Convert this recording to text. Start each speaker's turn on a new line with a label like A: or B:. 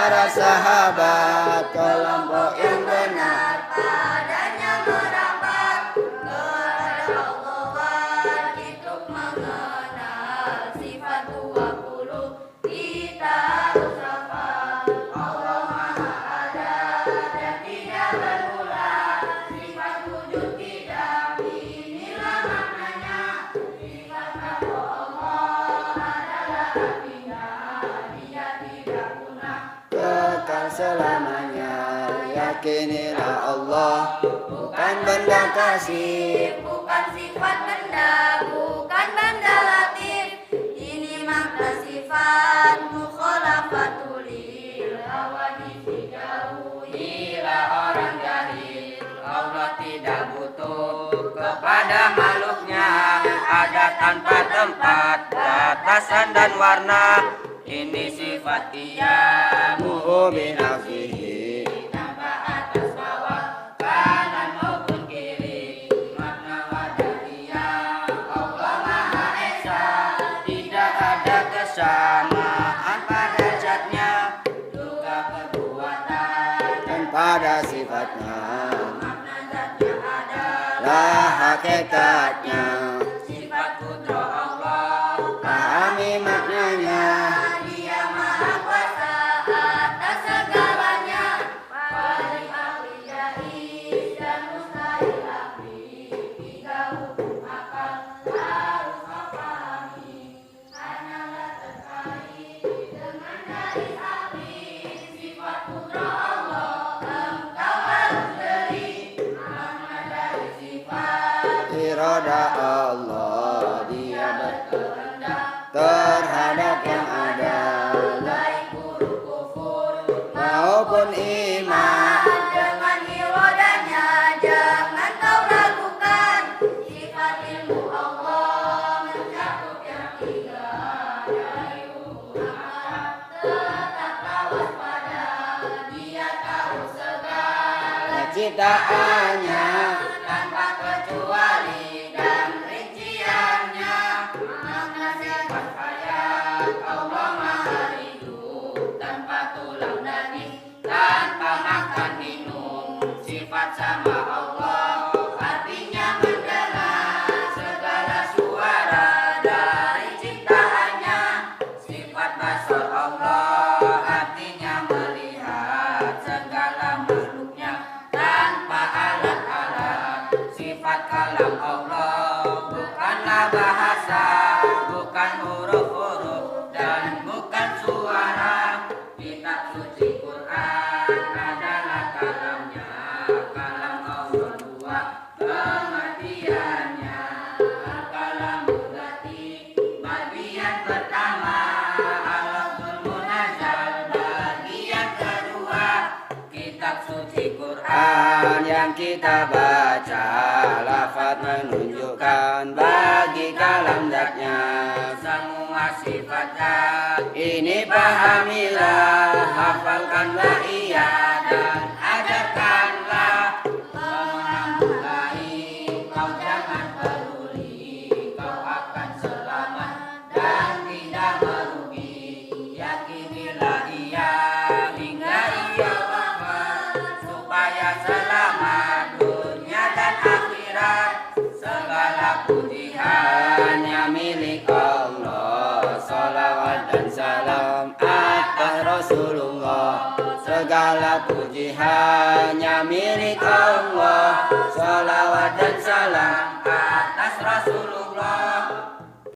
A: para sahabat, kelompok yang benar padanya merapat kepada Allah untuk mengenal sifat 20 kita harus hafal. Allah Maha Ada dan tidak berulang, sifat wujud tidak inilah maknanya. Sifat nama Allah adalah artinya dia tidak punah kekal selamanya. Yakinilah Allah bukan benda kasih, bukan sifat benda, bukan benda latif. Ini makna sifat mukhalafatulil hawadits, jauhilah orang jahil. Allah tidak butuh kepada makhluknya, ada tanpa tempat, batasan dan warna. Ini sifat qiyamuhu binafsihi, ditambah atas bawah, kanan maupun kiri. Makna wadahiyah, Allah Maha Esa, tidak ada kesamaan pada zatnya, juga perbuatan dan pada sifatnya. Makna zatnya adalah hakikatnya. Sifat kudro Allah, pahami maknanya. Dia Maha Kuasa atas segalanya, paling ahli jaiz dan mustahil akli. 3 hukum akal harus kau pahami, hanyalah terkait dengan jaiz akli. Sifat kudro Allah engkau harus beri, makna dari sifat iroda Allah, dia berkehendak terhadap yang ada, baik buruk kufur maupun iman. Dengan irodanya jangan kau ragukan, sifat ilmu Allah mencakup yang 3 dari umur akal. Tetaplah waspada, dia tahu segala ciptaannya tanpa kecuali dan rinciannya. Makna sifat hayat, Allah Maha hidup tanpa tulang daging, tanpa makan minum. Sifat sama Allah artinya mendengar segala suara dari ciptaannya. Sifat basar Allah artinya melihat segala makhluknya tanpa alat-alat. Sifat kalam Allah bukanlah bahasa, bukan huruf-huruf dan bukan suara. Kitab suci Quran adalah kalamnya, kalam Allah 2 pengertiannya. Al-kalam berarti bagian pertama, al-lafzul munazzal bagian kedua. Kitab suci Quran yang kita baca, lafaz menunjukkan bagi kalam zatnya semua sifat zat. Ini pahamilah, hafalkanlah ia dan ajarkanlah. Mengambilai kau jangan peduli, kau akan selamat dan tidak merugi. Yakinilah ia hingga ia wafat, supaya selamat dunia dan akhirat. Segala puji hanya milik Allah, salawat dan salam atas Rasulullah. Segala puji hanya milik Allah, salawat dan salam atas Rasulullah.